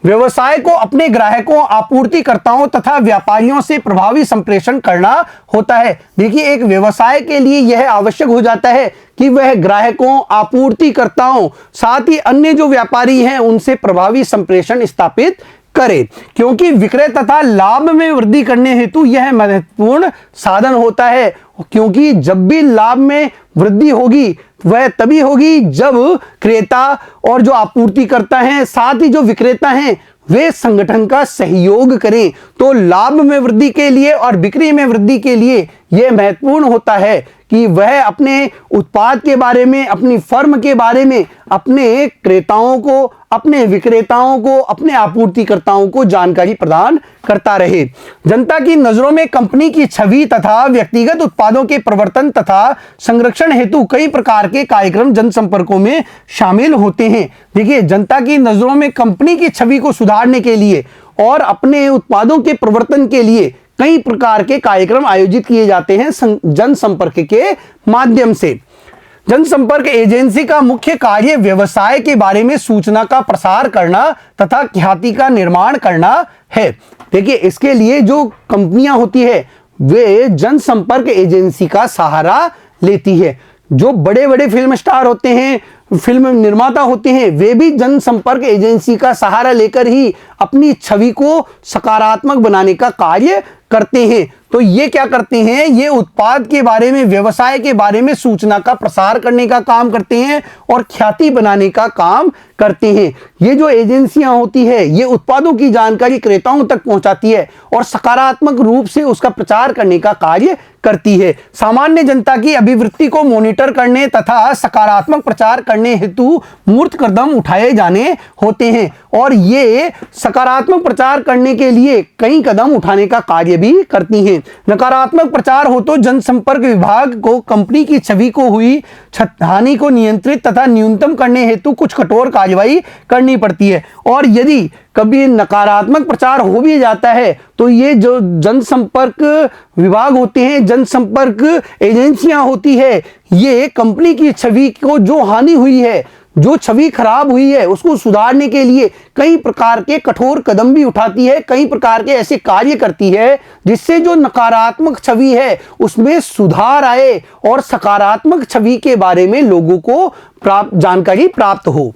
व्यवसाय को अपने ग्राहकों, आपूर्तिकर्ताओं तथा व्यापारियों से प्रभावी संप्रेषण करना होता है। देखिए, एक व्यवसाय के लिए यह आवश्यक हो जाता है कि वह ग्राहकों, आपूर्तिकर्ताओं, साथ ही अन्य जो व्यापारी हैं उनसे प्रभावी संप्रेषण स्थापित करे, क्योंकि विक्रय तथा लाभ में वृद्धि करने हेतु यह महत्वपूर्ण साधन होता है। क्योंकि जब भी लाभ में वृद्धि होगी वह तभी होगी जब क्रेता और जो आपूर्तिकर्ता हैं, साथ ही जो विक्रेता हैं, वे संगठन का सहयोग करें। तो लाभ में वृद्धि के लिए और बिक्री में वृद्धि के लिए यह महत्वपूर्ण होता है कि वह अपने उत्पाद के बारे में, अपनी फर्म के बारे में अपने क्रेताओं को, अपने विक्रेताओं को, अपने आपूर्तिकर्ताओं को जानकारी प्रदान करता रहे। जनता की नजरों में कंपनी की छवि तथा व्यक्तिगत उत्पादों के प्रवर्तन तथा संरक्षण हेतु कई प्रकार के कार्यक्रम जनसंपर्कों में शामिल होते हैं। देखिए, जनता की नजरों में कंपनी की छवि को सुधारने के लिए और अपने उत्पादों के प्रवर्तन के लिए कई प्रकार के कार्यक्रम आयोजित किए जाते हैं जनसंपर्क के माध्यम से। जनसंपर्क एजेंसी का मुख्य कार्य व्यवसाय के बारे में सूचना का प्रसार करना तथा ख्याति का निर्माण करना है। देखिए, इसके लिए जो कंपनियां होती है वे जनसंपर्क एजेंसी का सहारा लेती है। जो बड़े बड़े फिल्म स्टार होते हैं, फिल्म निर्माता होते हैं, वे भी जनसंपर्क एजेंसी का सहारा लेकर ही अपनी छवि को सकारात्मक बनाने का कार्य करते हैं। तो ये क्या करते हैं, ये उत्पाद के बारे में, व्यवसाय के बारे में सूचना का प्रसार करने का काम करते हैं और ख्याति बनाने का काम करते हैं। ये जो एजेंसियां होती है ये उत्पादों की जानकारी क्रेताओं तक पहुंचाती है और सकारात्मक रूप से उसका प्रचार करने का कार्य करती है। सामान्य जनता की अभिवृत्ति को मॉनिटर करने तथा सकारात्मक प्रचार करने हेतु मूर्त कदम उठाए जाने होते हैं, और ये सकारात्मक प्रचार करने के लिए कई कदम उठाने का कार्य भी करती हैं। नकारात्मक प्रचार हो तो जनसंपर्क विभाग को कंपनी की छवि को हुई हानि को नियंत्रित तथा न्यूनतम करने हेतु कुछ कठोर कार्यवाही करनी पड़ती है। और यदि कभी नकारात्मक प्रचार हो भी जाता है तो ये जो जनसंपर्क विभाग होते हैं, जनसंपर्क एजेंसियां होती है, ये कंपनी की छवि को जो हानि हुई है, जो छवि खराब हुई है, उसको सुधारने के लिए कई प्रकार के कठोर कदम भी उठाती है, कई प्रकार के ऐसे कार्य करती है जिससे जो नकारात्मक छवि है उसमें सुधार आए और सकारात्मक छवि के बारे में लोगों को जानकारी प्राप्त हो।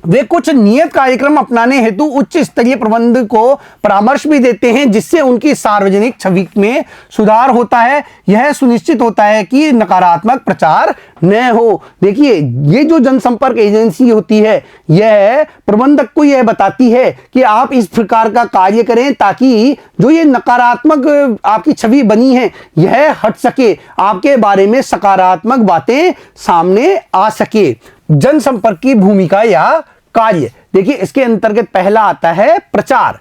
वे कुछ नियत कार्यक्रम अपनाने हेतु उच्च स्तरीय प्रबंध को परामर्श भी देते हैं, जिससे उनकी सार्वजनिक छवि में सुधार होता है। यह सुनिश्चित होता है कि नकारात्मक प्रचार न हो। देखिए, ये जो जनसंपर्क एजेंसी होती है, यह प्रबंधक को यह बताती है कि आप इस प्रकार का कार्य करें ताकि जो ये नकारात्मक आपकी छवि बनी है यह हट सके, आपके बारे में सकारात्मक बातें सामने आ सके। जनसंपर्क की भूमिका या कार्य, देखिए इसके अंतर्गत पहला आता है प्रचार।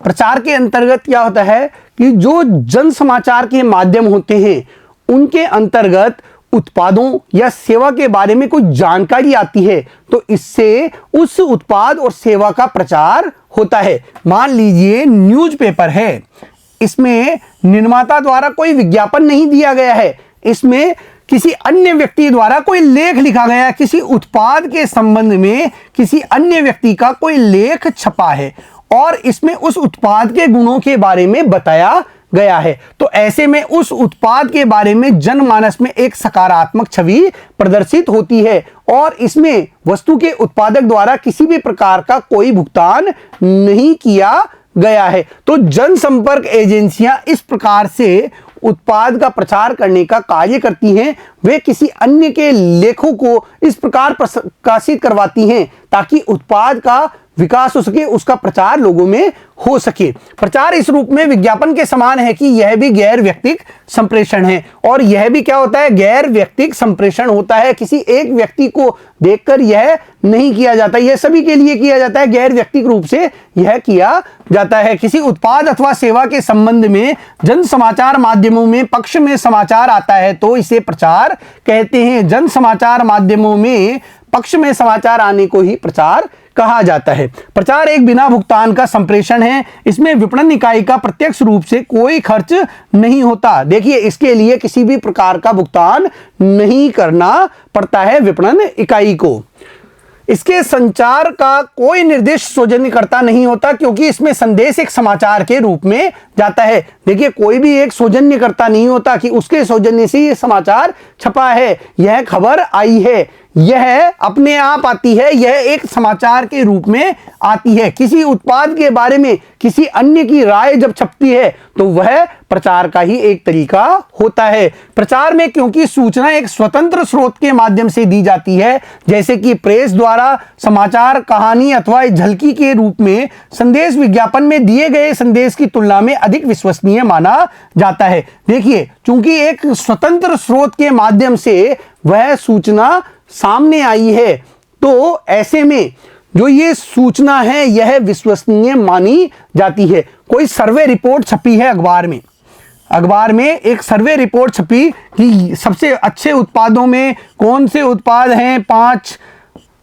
प्रचार के अंतर्गत क्या होता है कि जो जन समाचार के माध्यम होते हैं उनके अंतर्गत उत्पादों या सेवा के बारे में कोई जानकारी आती है तो इससे उस उत्पाद और सेवा का प्रचार होता है। मान लीजिए न्यूज़पेपर है, इसमें निर्माता द्वारा कोई विज्ञापन नहीं दिया गया है, इसमें किसी अन्य व्यक्ति द्वारा कोई लेख लिखा गया है, किसी उत्पाद के संबंध में किसी अन्य व्यक्ति का कोई लेख छपा है और इसमें उस उत्पाद के गुणों के बारे में बताया गया है, तो ऐसे में उस उत्पाद के बारे में जनमानस में एक सकारात्मक छवि प्रदर्शित होती है और इसमें वस्तु के उत्पादक द्वारा किसी भी प्रकार का कोई भुगतान नहीं किया गया है। तो जनसंपर्क एजेंसियां इस प्रकार से उत्पाद का प्रचार करने का कार्य करती हैं। वे किसी अन्य के लेखों को इस प्रकार प्रकाशित करवाती हैं ताकि उत्पाद का विकास हो सके, उसका प्रचार लोगों में हो सके। प्रचार इस रूप में विज्ञापन के समान है कि यह भी गैर व्यक्तिक संप्रेषण है और यह भी क्या होता है, गैर व्यक्तिक संप्रेषण होता है। किसी एक व्यक्ति को देखकर यह नहीं किया जाता, यह सभी के लिए किया जाता है, गैर व्यक्तिक रूप से यह किया जाता है। किसी उत्पाद अथवा सेवा के संबंध में जन समाचार माध्यमों में पक्ष में समाचार आता है तो इसे प्रचार कहते हैं। जन समाचार माध्यमों में पक्ष में समाचार आने को ही प्रचार कहा जाता है। प्रचार एक बिना भुगतान का संप्रेषण है, इसमें विपणन इकाई का प्रत्यक्ष रूप से कोई खर्च नहीं होता। देखिए, इसके लिए किसी भी प्रकार का भुगतान नहीं करना पड़ता है विपणन इकाई को। इसके संचार का कोई निर्दिष्ट सौजन्यकर्ता नहीं होता क्योंकि इसमें संदेश एक समाचार के रूप में जाता है। देखिए, कोई भी एक सौजन्यकर्ता नहीं होता कि उसके सौजन्य से ये समाचार छपा है, यह खबर आई है, यह अपने आप आती है, यह एक समाचार के रूप में आती है। किसी उत्पाद के बारे में किसी अन्य की राय जब छपती है तो वह प्रचार का ही एक तरीका होता है। प्रचार में क्योंकि सूचना एक स्वतंत्र स्रोत के माध्यम से दी जाती है, जैसे कि प्रेस द्वारा समाचार, कहानी अथवा झलकी के रूप में, संदेश विज्ञापन में दिए गए संदेश की तुलना में अधिक विश्वसनीय माना जाता है। देखिए, चूंकि एक स्वतंत्र स्रोत के माध्यम से वह सूचना सामने आई है तो ऐसे में जो ये सूचना है यह विश्वसनीय मानी जाती है। कोई सर्वे रिपोर्ट छपी है अखबार में एक सर्वे रिपोर्ट छपी कि सबसे अच्छे उत्पादों में कौन से उत्पाद हैं, 5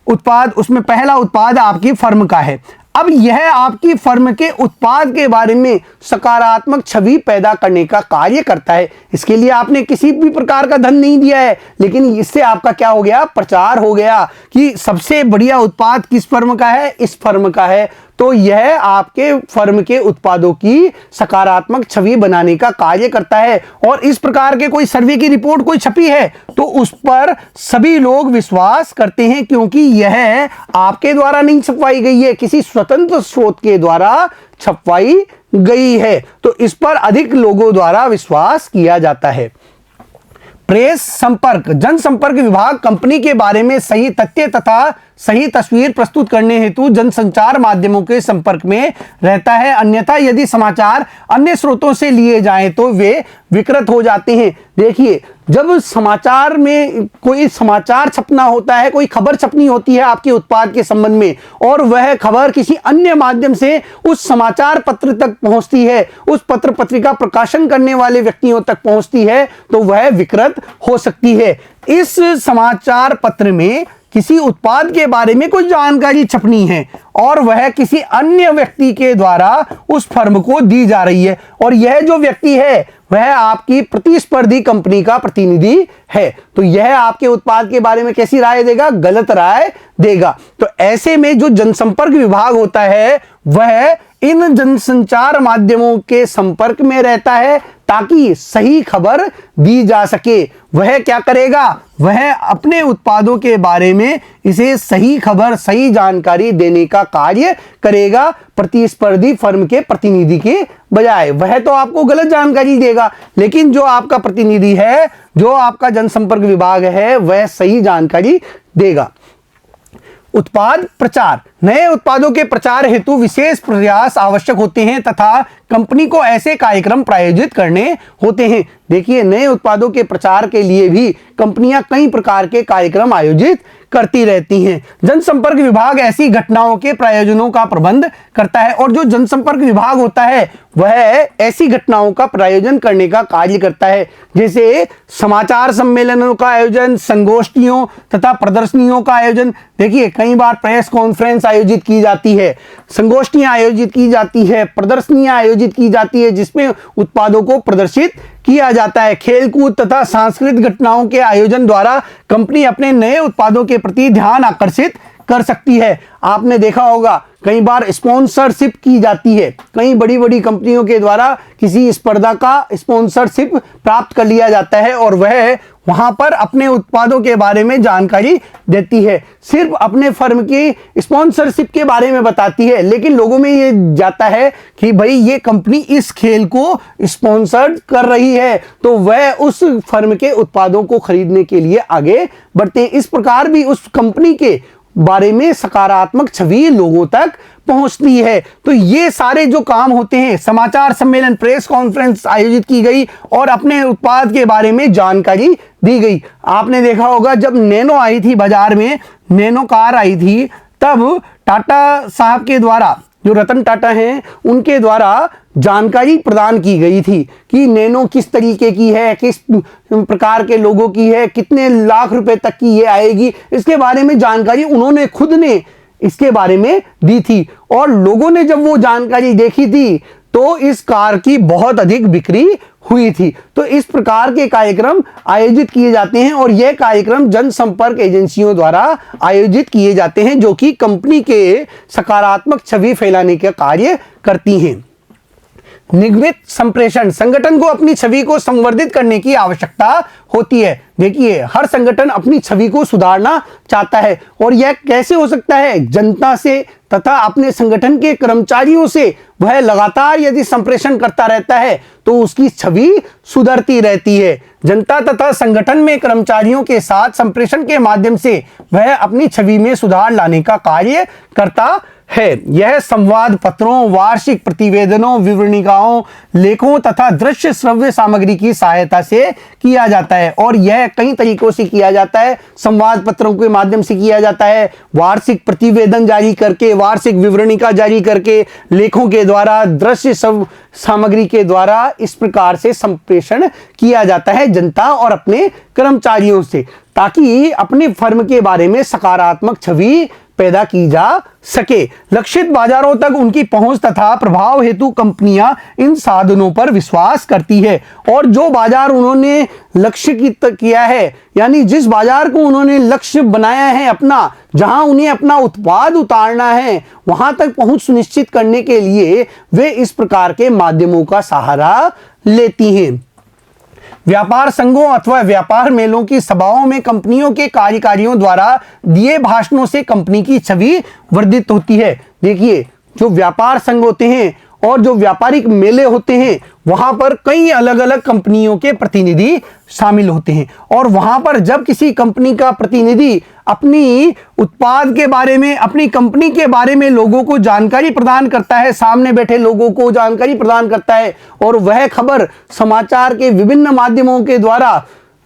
उत्पाद, उसमें पहला उत्पाद आपकी फर्म का है। अब यह आपकी फर्म के उत्पाद के बारे में सकारात्मक छवि पैदा करने का कार्य करता है। इसके लिए आपने किसी भी प्रकार का धन नहीं दिया है, लेकिन इससे आपका क्या हो गया, प्रचार हो गया कि सबसे बढ़िया उत्पाद किस फर्म का है, इस फर्म का है। तो यह आपके फर्म के उत्पादों की सकारात्मक छवि बनाने का कार्य करता है। और इस प्रकार के कोई सर्वे की रिपोर्ट कोई छपी है तो उस पर सभी लोग विश्वास करते हैं क्योंकि यह आपके द्वारा नहीं छपवाई गई है, किसी स्वतंत्र स्रोत के द्वारा छपवाई गई है, तो इस पर अधिक लोगों द्वारा विश्वास किया जाता है। प्रेस संपर्क, जनसंपर्क विभाग कंपनी के बारे में सही तथ्य तथा सही तस्वीर प्रस्तुत करने हेतु जनसंचार माध्यमों के संपर्क में रहता है, अन्यथा यदि समाचार अन्य स्रोतों से लिए जाएं तो वे विकृत हो जाते हैं। देखिए, जब समाचार में कोई समाचार छपना होता है, कोई खबर छपनी होती है आपके उत्पाद के संबंध में और वह खबर किसी अन्य माध्यम से उस समाचार पत्र तक पहुंचती है, उस पत्र पत्रिका प्रकाशन करने वाले व्यक्तियों तक पहुंचती है तो वह विकृत हो सकती है। इस समाचार पत्र में किसी उत्पाद के बारे में कोई जानकारी छपनी है और वह किसी अन्य व्यक्ति के द्वारा उस फर्म को दी जा रही है और यह जो व्यक्ति है वह आपकी प्रतिस्पर्धी कंपनी का प्रतिनिधि है, तो यह आपके उत्पाद के बारे में कैसी राय देगा, गलत राय देगा। तो ऐसे में जो जनसंपर्क विभाग होता है वह इन जनसंचार माध्यमों के संपर्क में रहता है ताकि सही खबर दी जा सके। वह क्या करेगा? वह अपने उत्पादों के बारे में इसे सही खबर, सही जानकारी देने का कार्य करेगा, प्रतिस्पर्धी फर्म के प्रतिनिधि के बजाय। वह तो आपको गलत जानकारी देगा, लेकिन जो आपका प्रतिनिधि है, जो आपका जनसंपर्क विभाग है, वह सही जानकारी देगा। उत्पाद प्रचार। नए उत्पादों के प्रचार हेतु विशेष प्रयास आवश्यक होते हैं तथा कंपनी को ऐसे कार्यक्रम प्रायोजित करने होते हैं। देखिए, नए उत्पादों के प्रचार के लिए भी कंपनियां कई प्रकार के कार्यक्रम आयोजित करती रहती हैं। जनसंपर्क विभाग ऐसी घटनाओं के प्रायोजनों का प्रबंध करता है, और जो जनसंपर्क विभाग होता है वह ऐसी घटनाओं का प्रायोजन करने का कार्य करता है, जैसे समाचार सम्मेलनों का आयोजन, संगोष्ठियों तथा प्रदर्शनियों का आयोजन। देखिए, कई बार प्रेस कॉन्फ्रेंस आयोजित की जाती है, संगोष्ठियां आयोजित की जाती है, प्रदर्शनियां आयोजित की जाती है, जिसमें उत्पादों को प्रदर्शित किया जाता है। खेलकूद तथा सांस्कृतिक घटनाओं के आयोजन द्वारा कंपनी अपने नए उत्पादों के प्रति ध्यान आकर्षित कर सकती है। आपने देखा होगा कई बार स्पॉन्सरशिप की जाती है, कई बड़ी बड़ी कंपनियों के द्वारा किसी स्पर्धा का स्पॉन्सरशिप प्राप्त कर लिया जाता है और वह वहां पर अपने उत्पादों के बारे में जानकारी देती है, सिर्फ अपने फर्म की स्पॉन्सरशिप के बारे में बताती है, लेकिन लोगों में ये जाता है कि भाई ये कंपनी इस खेल को स्पॉन्सर कर रही है, तो वह उस फर्म के उत्पादों को खरीदने के लिए आगे बढ़ते हैं। इस प्रकार भी उस कंपनी के बारे में सकारात्मक छवि लोगों तक पहुंचती है। तो ये सारे जो काम होते हैं, समाचार सम्मेलन, प्रेस कॉन्फ्रेंस आयोजित की गई और अपने उत्पाद के बारे में जानकारी दी गई। आपने देखा होगा जब नैनो आई थी बाजार में, नैनो कार आई थी, तब टाटा साहब के द्वारा, जो रतन टाटा हैं, उनके द्वारा जानकारी प्रदान की गई थी कि नैनो किस तरीके की है, किस प्रकार के लोगों की है, कितने लाख रुपए तक की ये आएगी, इसके बारे में जानकारी उन्होंने खुद ने इसके बारे में दी थी। और लोगों ने जब वो जानकारी देखी थी तो इस कार की बहुत अधिक बिक्री हुई थी। तो इस प्रकार के कार्यक्रम आयोजित किए जाते हैं और यह कार्यक्रम जनसंपर्क एजेंसियों द्वारा आयोजित किए जाते हैं, जो कि कंपनी के सकारात्मक छवि फैलाने का कार्य करती हैं। निगमित संप्रेषण। संगठन को अपनी छवि को संवर्धित करने की आवश्यकता होती है। देखिए, हर संगठन अपनी छवि को सुधारना चाहता है, और यह कैसे हो सकता है? जनता से तथा अपने संगठन के कर्मचारियों से वह लगातार यदि संप्रेषण करता रहता है तो उसकी छवि सुधरती रहती है। जनता तथा संगठन में कर्मचारियों के साथ संप्रेषण के माध्यम से वह अपनी छवि में सुधार लाने का कार्य करता है। यह संवाद पत्रों, वार्षिक प्रतिवेदनों, विवरणिकाओं, लेखों तथा दृश्य श्रव्य सामग्री की सहायता से किया जाता है, और यह कई तरीकों से किया जाता है। संवाद पत्रों के माध्यम से किया जाता है, वार्षिक प्रतिवेदन जारी करके, वार्षिक विवरणिका जारी करके, लेखों के द्वारा, दृश्य सामग्री के द्वारा। इस प्रकार से संप्रेषण किया जाता है जनता और अपने कर्मचारियों से, ताकि अपने फर्म के बारे में सकारात्मक छवि पैदा की जा सके। लक्षित बाजारों तक उनकी पहुंच तथा प्रभाव हेतु कंपनियां इन साधनों पर विश्वास करती है, और जो बाजार उन्होंने लक्ष्य किया है, यानी जिस बाजार को उन्होंने लक्ष्य बनाया है अपना, जहां उन्हें अपना उत्पाद उतारना है, वहां तक पहुंच सुनिश्चित करने के लिए वे इस प्रकार के माध्यमों का सहारा लेती हैं। व्यापार संघों अथवा व्यापार मेलों की सभाओं में कंपनियों के कार्यकारियों द्वारा दिए भाषणों से कंपनी की छवि वर्धित होती है। देखिए, जो व्यापार संघ होते हैं और जो व्यापारिक मेले होते हैं, वहां पर कई अलग अलग कंपनियों के प्रतिनिधि शामिल होते हैं, और वहां पर जब किसी कंपनी का प्रतिनिधि अपनी उत्पाद के बारे में, अपनी कंपनी के बारे में लोगों को जानकारी प्रदान करता है, सामने बैठे लोगों को जानकारी प्रदान करता है, और वह खबर समाचार के विभिन्न माध्यमों के द्वारा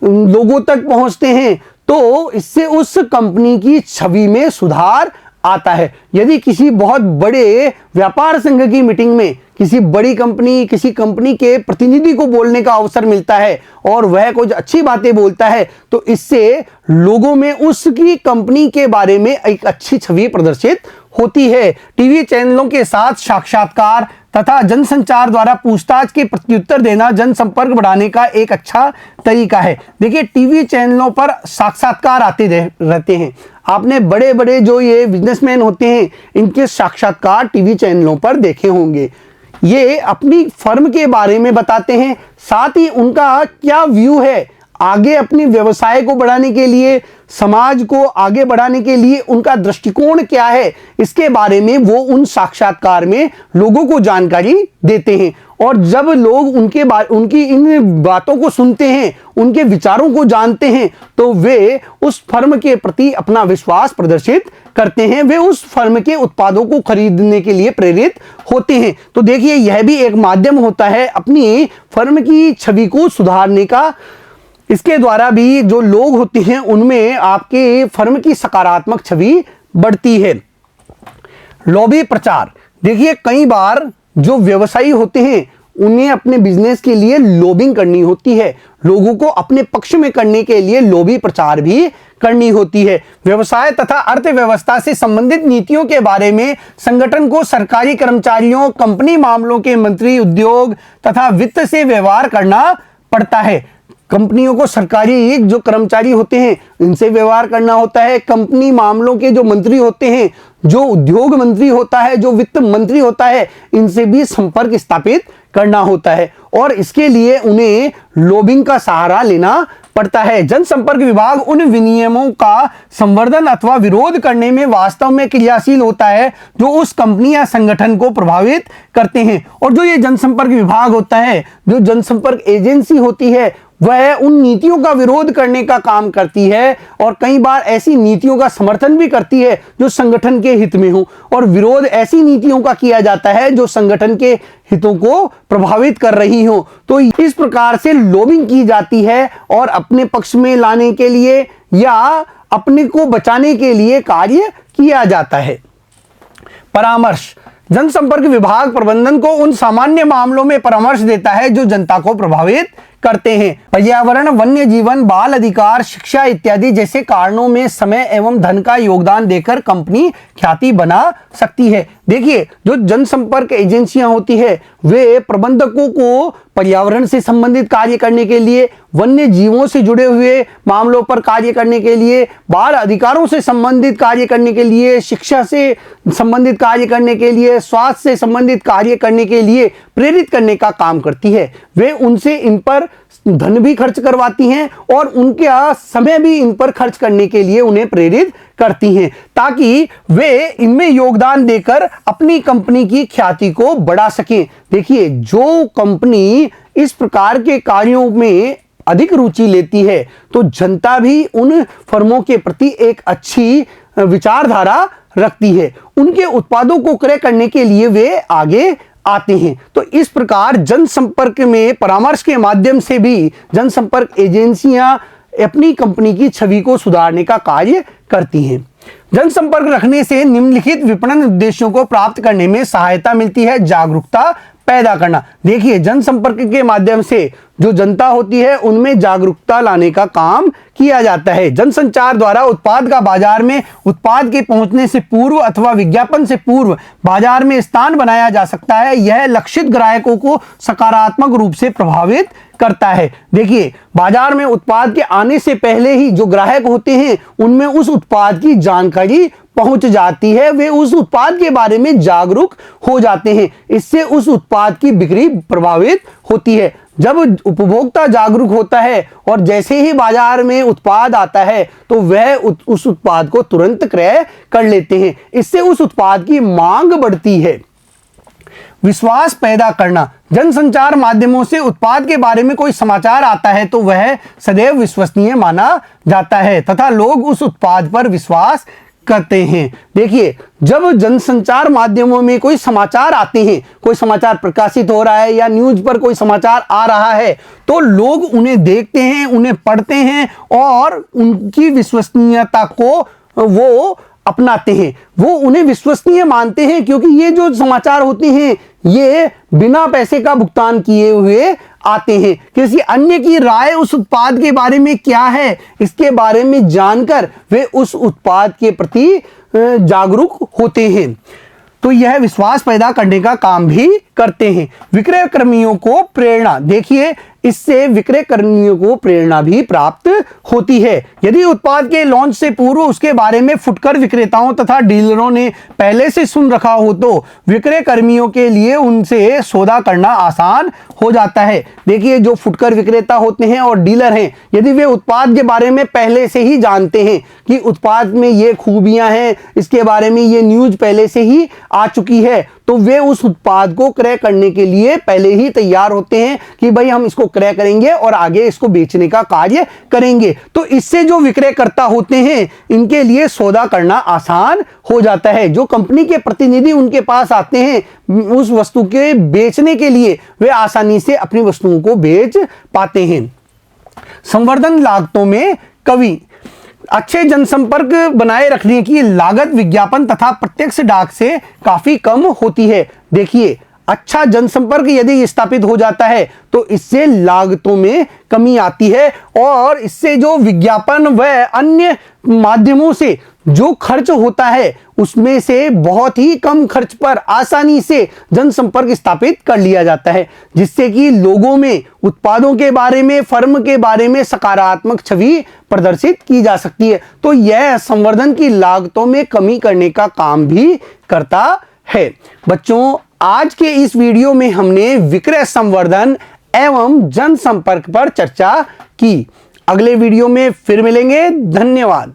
लोगों तक पहुंचते हैं, तो इससे उस कंपनी की छवि में सुधार आता है। यदि किसी बहुत बड़े व्यापार संघ की मीटिंग में किसी बड़ी कंपनी, किसी कंपनी के प्रतिनिधि को बोलने का अवसर मिलता है और वह कुछ अच्छी बातें बोलता है, तो इससे लोगों में उसकी कंपनी के बारे में एक अच्छी छवि प्रदर्शित होती है। टीवी चैनलों के साथ साक्षात्कार तथा जनसंचार द्वारा पूछताछ के प्रत्युत्तर देना जनसंपर्क बढ़ाने का एक अच्छा तरीका है। देखिए, टीवी चैनलों पर साक्षात्कार आते रहते हैं। आपने बड़े बड़े जो ये बिजनेसमैन होते हैं, इनके साक्षात्कार टीवी चैनलों पर देखे होंगे। ये अपनी फर्म के बारे में बताते हैं, साथ ही उनका क्या व्यू है आगे अपने व्यवसाय को बढ़ाने के लिए, समाज को आगे बढ़ाने के लिए उनका दृष्टिकोण क्या है, इसके बारे में वो उन साक्षात्कार में लोगों को जानकारी देते हैं। और जब लोग उनकी इन बातों को सुनते हैं, उनके विचारों को जानते हैं, तो वे उस फर्म के प्रति अपना विश्वास प्रदर्शित करते हैं, वे उस फर्म के उत्पादों को खरीदने के लिए प्रेरित होते हैं। तो देखिए, यह भी एक माध्यम होता है अपनी फर्म की छवि को सुधारने का। इसके द्वारा भी जो लोग होते हैं उनमें आपके फर्म की सकारात्मक छवि बढ़ती है। लॉबी प्रचार, देखिए कई बार जो व्यवसायी होते हैं उन्हें अपने बिजनेस के लिए लॉबिंग करनी होती है, लोगों को अपने पक्ष में करने के लिए लॉबी प्रचार भी करनी होती है। व्यवसाय तथा अर्थव्यवस्था से संबंधित नीतियों के बारे में संगठन को सरकारी कर्मचारियों, कंपनी मामलों के मंत्री, उद्योग तथा वित्त से व्यवहार करना पड़ता है। कंपनियों को सरकारी जो कर्मचारी होते हैं इनसे व्यवहार करना होता है, कंपनी मामलों के जो मंत्री होते हैं, जो उद्योग मंत्री होता है, जो वित्त मंत्री होता है, इनसे भी संपर्क स्थापित करना होता है और इसके लिए उन्हें लॉबिंग का सहारा लेना पड़ता है। जनसंपर्क विभाग उन विनियमों का संवर्धन अथवा विरोध करने में वास्तव में क्रियाशील होता है जो उस कंपनी या संगठन को प्रभावित करते हैं। और जो ये जनसंपर्क विभाग होता है, जो जनसंपर्क एजेंसी होती है, वह उन नीतियों का विरोध करने का काम करती है और कई बार ऐसी नीतियों का समर्थन भी करती है जो संगठन के हित में हो, और विरोध ऐसी नीतियों का किया जाता है जो संगठन के हितों को प्रभावित कर रही हो। तो इस प्रकार से लॉबिंग की जाती है और अपने पक्ष में लाने के लिए या अपने को बचाने के लिए कार्य किया जाता है। परामर्श, जनसंपर्क विभाग प्रबंधन को उन सामान्य मामलों में परामर्श देता है जो जनता को प्रभावित करते हैं। पर्यावरण, वन्य जीवन, बाल अधिकार, शिक्षा इत्यादि जैसे कारणों में समय एवं धन का योगदान देकर कंपनी ख्याति बना सकती है। देखिए, जो जनसंपर्क एजेंसियां होती है वे प्रबंधकों को पर्यावरण से संबंधित कार्य करने के लिए, वन्य जीवों से जुड़े हुए मामलों पर कार्य करने के लिए, बाल अधिकारों से संबंधित कार्य करने के लिए, शिक्षा से संबंधित कार्य करने के लिए, स्वास्थ्य से संबंधित कार्य करने के लिए प्रेरित करने का काम करती है। वे उनसे इन पर धन भी खर्च करवाती हैं और उनका समय भी इन पर खर्च करने के लिए उन्हें प्रेरित करती हैं, ताकि वे इनमें योगदान देकर अपनी कंपनी की ख्याति को बढ़ा सकें। देखिए, जो कंपनी इस प्रकार के कार्यों में अधिक रुचि लेती है तो जनता भी उन फर्मों के प्रति एक अच्छी विचारधारा रखती है, उनके उत्पादों को क्रय करने के लिए वे आगे आते हैं। तो इस प्रकार जनसंपर्क में परामर्श के माध्यम से भी जनसंपर्क एजेंसियां अपनी कंपनी की छवि को सुधारने का कार्य करती हैं। जनसंपर्क रखने से निम्नलिखित विपणन उद्देश्यों को प्राप्त करने में सहायता मिलती है। जागरूकता पैदा करना, देखिए जनसंपर्क के माध्यम से जो जनता होती है उनमें जागरूकता लाने का काम किया जाता है। जनसंचार द्वारा उत्पाद का बाजार में उत्पाद के पहुंचने से पूर्व अथवा विज्ञापन से पूर्व बाजार में स्थान बनाया जा सकता है। यह लक्षित ग्राहकों को सकारात्मक रूप से प्रभावित करता है। देखिए, बाजार में उत्पाद के आने से पहले ही जो ग्राहक होते हैं उनमें उस उत्पाद की जानकारी पहुंच जाती है, वे उस उत्पाद के बारे में जागरूक हो जाते हैं। इससे उस उत्पाद की बिक्री प्रभावित होती है। जब उपभोक्ता जागरूक होता है और जैसे ही बाजार में उत्पाद आता है तो वह उस उत्पाद को तुरंत क्रय कर लेते हैं। इससे उस उत्पाद की मांग बढ़ती है। विश्वास पैदा करना, जनसंचार माध्यमों से उत्पाद के बारे में कोई समाचार आता है तो वह सदैव विश्वसनीय माना जाता है तथा लोग उस उत्पाद पर विश्वास करते हैं। देखिए, जब जनसंचार माध्यमों में कोई समाचार आते हैं, कोई समाचार प्रकाशित हो रहा है या न्यूज पर कोई समाचार आ रहा है, तो लोग उन्हें देखते हैं, उन्हें पढ़ते हैं और उनकी विश्वसनीयता को वो अपनाते हैं, वो उन्हें विश्वसनीय मानते हैं, क्योंकि ये जो समाचार होते हैं ये बिना पैसे का भुगतान किए हुए आते हैं। किसी अन्य की राय उस उत्पाद के बारे में क्या है इसके बारे में जानकर वे उस उत्पाद के प्रति जागरूक होते हैं, तो यह विश्वास पैदा करने का काम भी करते हैं। विक्रय कर्मियों को प्रेरणा, देखिए इससे विक्रय कर्मियों को प्रेरणा भी प्राप्त होती है। यदि उत्पाद के लॉन्च से पूर्व उसके बारे में फुटकर विक्रेताओं तथा डीलरों ने पहले से सुन रखा हो तो विक्रय कर्मियों के लिए उनसे सौदा करना आसान हो जाता है। देखिए, जो फुटकर विक्रेता होते हैं और डीलर हैं, यदि वे उत्पाद के बारे में पहले से ही जानते हैं कि उत्पाद में ये खूबियां हैं, इसके बारे में ये न्यूज पहले से ही आ चुकी है, तो वे उस उत्पाद को क्रय करने के लिए पहले ही तैयार होते हैं कि भाई हम इसको क्रय करेंगे और आगे इसको बेचने का कार्य करेंगे। तो इससे जो विक्रयकर्ता होते हैं, इनके लिए सौदा करना आसान हो जाता है। जो कंपनी के प्रतिनिधि उनके पास आते हैं उस वस्तु के बेचने के लिए, वे आसानी से अपनी वस्तुओं को बेच पाते हैं। संवर्धन लागतों में कमी। अच्छे जनसंपर्क बनाए रखने की लागत विज्ञापन तथा प्रत्यक्ष डाक से काफी कम होती है। देखिए, अच्छा जनसंपर्क यदि स्थापित हो जाता है तो इससे लागतों में कमी आती है और इससे जो विज्ञापन व अन्य माध्यमों से जो खर्च होता है उसमें से बहुत ही कम खर्च पर आसानी से जनसंपर्क स्थापित कर लिया जाता है, जिससे कि लोगों में उत्पादों के बारे में, फर्म के बारे में सकारात्मक छवि प्रदर्शित की जा सकती है। तो यह संवर्धन की लागतों में कमी करने का काम भी करता है। बच्चों, आज के इस वीडियो में हमने विक्रय संवर्धन एवं जनसंपर्क पर चर्चा की। अगले वीडियो में फिर मिलेंगे। धन्यवाद।